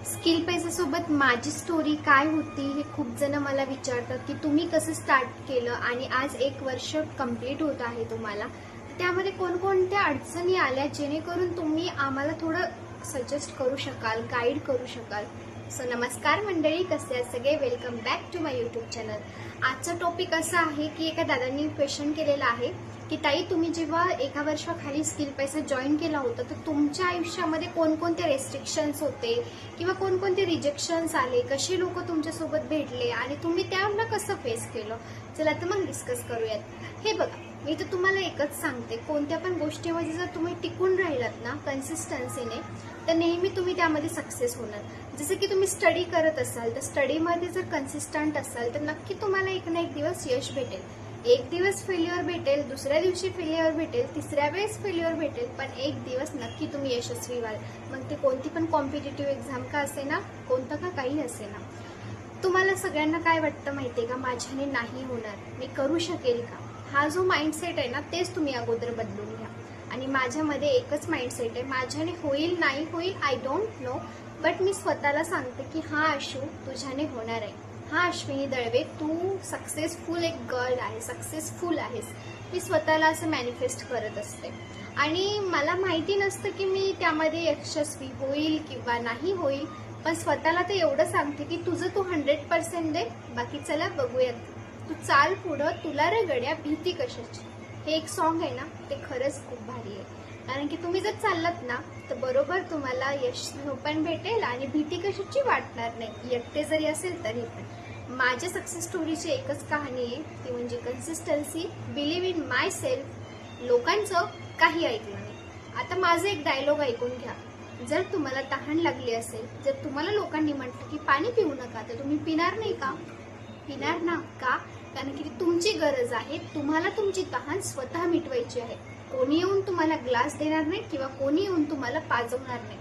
Skill पैशासोबत माझी story काय होती हे खूप जण मला विचारतात की तुम्ही कसं स्टार्ट केलं आणि आज 1 वर्ष कंप्लीट होत आहे तुम्हाला. त्यामध्ये कोणकोणत्या अडचणी आल्या जेणेकरून तुम्ही आम्हाला थोडं सजेस्ट करू शकाल, गाईड करू शकाल. सो नमस्कार मंडळी, कसे आहात सगळे? Welcome back to my YouTube channel. आजचा टॉपिक असा आहे की एका दादांनी क्वेश्चन केलेला आहे की ताई, तुम्ही जेव्हा 1 वर्षाखाली स्किल पैसा जॉईन केला होता तर तुमच्या आयुष्यामध्ये कोणकोणते रेस्ट्रिक्शन्स होते किंवा कोणकोणते रिजेक्शन्स आले, कसे लोक तुमच्यासोबत भेटले आणि तुम्ही त्यांना कसं फेस केलं. चला तर मग डिस्कस करूयात. हे बघा, मी तर तुम्हाला एकच सांगते, कोणत्या पण गोष्टीमध्ये जर तुम्ही टिकून राहिलात ना कन्सिस्टन्सीने, तर नेहमी तुम्ही त्यामध्ये सक्सेस होणार. जसं की तुम्ही स्टडी करत असाल तर स्टडीमध्ये जर कन्सिस्टंट असाल तर नक्की तुम्हाला एक ना एक दिवस यश भेटेल. एक दिवस फेल्युअर भेटेल, दुसऱ्या दिवशी फेल्युअर भेटेल, तिसऱ्या वेळेस फेल्युअर भेटेल, पण एक दिवस नक्की तुम्ही यशस्वी व्हाल. मग ते कोणती पण कॉम्पिटिटिव्ह एक्झाम का असे ना, कोणतं का काही असे ना. तुम्हाला सगळ्यांना काय वाटतं माहितीये का, माझ्याने नाही होणार, मी करू शकेल का, हा जो माइंडसेट आहे ना तेच तुम्ही अगोदर बदलून घ्या. आणि माझ्यामध्ये एकच माइंडसेट आहे, माझ्याने होईल नाही होईल आय डोंट नो, बट मी स्वतःला सांगते की हा आशू तुझ्याने होणार आहे. हा अश्विनी दळवे, तू सक्सेसफुल एक गर्ल आहे, सक्सेसफुल आहेस. मी स्वतःला असं मॅनिफेस्ट करत असते आणि मला माहिती नसतं की मी त्यामध्ये यशस्वी होईल किंवा नाही होईल, पण स्वतःला तर एवढं सांगते की तुझं तू 100% दे, बाकी चला बघूयात. तू चाल पुढं, तुला रे गड्या भीती कशाची. हे एक सॉन्ग आहे ना, ते खरंच खूप भारी आहे. कारण की तुम्ही जर चाललात ना तर बरोबर तुम्हाला यश पण भेटेल आणि भीती कशाची वाटणार नाही, एकटे जरी असेल तरी पण. माझ्या सक्सेस स्टोरीची एकच कहाणी आहे, ती म्हणजे consistency, believe in my self. लोकांचं काही ऐकलं नाही. आता माझं एक डायलॉग ऐकून घ्या. जर तुम्हाला तहान लागली असेल, जर तुम्हाला लोकांनी म्हटलं की पाणी पिऊ नका, तर तुम्ही पिणार नाही का? पिणार ना का? कारण की तुमची गरज आहे. तुम्हाला तुमची तहान स्वतः मिटवायची आहे. कोणी येऊन तुम्हाला ग्लास देणार नाही किंवा कोणी येऊन तुम्हाला पाजवणार नाही.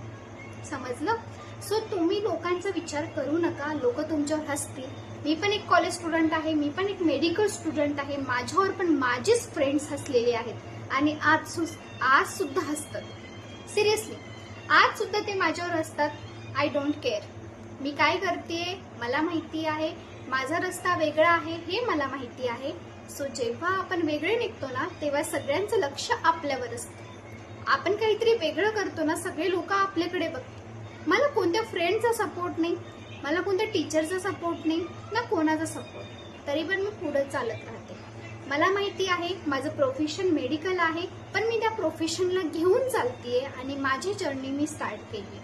समजलं? सो तुम्ही लोकांचा विचार करू नका. लोक तुमच्यावर हसतील. मी पण एक कॉलेज स्टुडंट आहे, मी पण एक मेडिकल स्टुडंट आहे. माझ्यावर पण माझेच फ्रेंड्स हसलेले आहेत आणि आज सुद्धा हसतात. सिरियसली, आज सुद्धा ते माझ्यावर हसतात. I don't care. मी काय करतेय मला माहिती आहे, माझा रस्ता वेगळा आहे हे मला माहिती आहे. सो जेव्हा आपण वेगळे निघतो ना तेव्हा सगळ्यांचं लक्ष आपल्यावर असतं. आपण काहीतरी वेगळं करतो ना, सगळे लोक आपल्याकडे बघतात. मला कोणत्या फ्रेंडचा सपोर्ट नाही, मला कोणत्या टीचरचा सपोर्ट नाही, ना कोणाचा सपोर्ट, तरी पण मी पुढे चालत राहते. मला माहिती आहे माझं प्रोफेशन मेडिकल आहे, पण मी त्या प्रोफेशनला घेऊन चालतेय आणि माझी जर्नी मी स्टार्ट केली.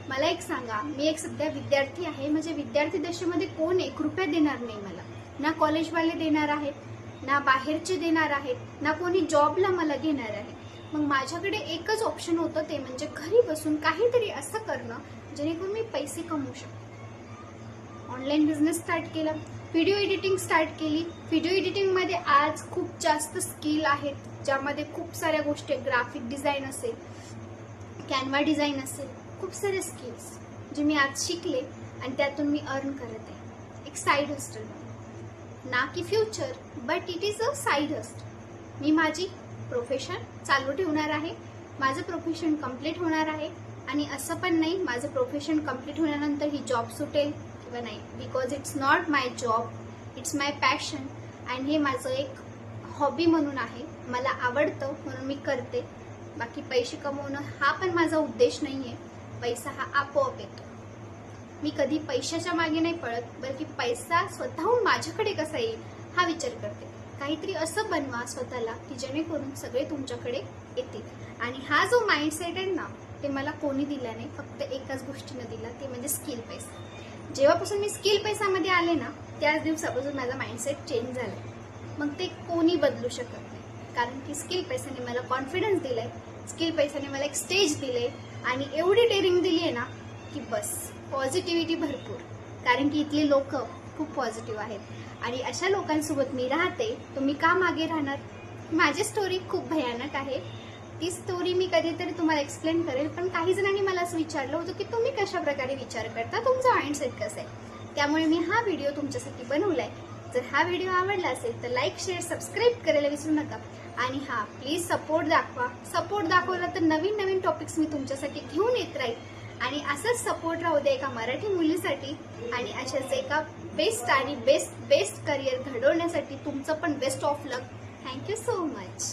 मला एक सांगा, मी एक सध्या विद्यार्थी आहे. म्हणजे विद्यार्थी दशेमध्ये कोण 1 रुपया देणार नाही मला, ना कॉलेजवाले देणार आहेत, ना बाहेरचे देणार आहेत, ना कोणी जॉबला मला घेणार आहे. मग माझ्याकडे एकच ऑप्शन होतं, ते म्हणजे घरी बसून काहीतरी असं करणं जेणेकरून मी पैसे कमवू शकतो. ऑनलाईन बिझनेस स्टार्ट केला, व्हिडिओ एडिटिंग स्टार्ट केली. व्हिडिओ एडिटिंगमध्ये आज खूप जास्त स्किल आहेत, ज्यामध्ये खूप साऱ्या गोष्टी, ग्राफिक डिझाईन असेल, कॅनव्हा डिझाईन असेल, खूप सारे स्किल्स जे मी आज शिकले आणि त्यातून मी अर्न करत आहे. एक साईड हस्टल ना की future, but it is a side hustle. मी माझी प्रोफेशन चालू ठेवणार आहे, माझं प्रोफेशन कम्प्लीट होणार आहे. आणि असं पण नाही माझं प्रोफेशन कम्प्लीट होण्यानंतर ही जॉब सुटेल किंवा नाही, because it's not my job, it's my passion. आणि हे माझं एक हॉबी म्हणून आहे, मला आवडतं म्हणून मी करते. बाकी पैसे कमवणं हा पण माझा उद्देश नाहीये. पैसा हा आपोआप येतो. मी कधी पैशाच्या मागे नाही पळत, बल्कि पैसा स्वतःहून माझ्याकडे कसा येईल हा विचार करते. काहीतरी असं बनवा स्वतःला की जेणेकरून सगळे तुमच्याकडे येतील. आणि हा जो माइंडसेट आहे ना, ते मला कोणी दिला नाही, फक्त एकाच गोष्टीनं दिला, ते म्हणजे स्किल पैसा. जेव्हापासून मी स्किल पैसामध्ये आले ना, त्याच दिवसापासून माझा माइंडसेट चेंज झाला. मग ते कोणी बदलू शकत नाही, कारण की स्किल पैसाने मला कॉन्फिडन्स दिलाय, स्किल पैसाने मला एक स्टेज दिले आणि एवढी डेअरिंग दिली आहे ना की बस. पॉझिटिव्हिटी भरपूर, कारण की इथले लोक खूप पॉझिटिव्ह आहेत आणि अशा लोकांसोबत मी राहते. तुम्ही का मागे राहणार? माझी स्टोरी खूप भयानक आहे, ती स्टोरी मी कधीतरी तुम्हाला एक्सप्लेन करेल. पण काही जणांनी मला असं विचारलं होतं की तुम्ही कशा प्रकारे विचार करता, तुमचा माइंडसेट कसं आहे. त्यामुळे मी हा व्हिडिओ तुमच्यासाठी बनवलाय. जर हा व्हिडिओ आवडला असेल तर लाईक, शेअर, सबस्क्राईब करायला विसरू नका. आणि हा प्लीज सपोर्ट दाखवा. सपोर्ट दाखवला तर नवीन नवीन टॉपिक्स मी तुमच्यासाठी घेऊन येत राहील आणि असाच सपोर्ट राहू दे एका मराठी मुलीसाठी आणि अशाच एका बेस्ट आणि बेस्ट करिअर घडवण्यासाठी तुमचं पण best of luck. Thank you so much.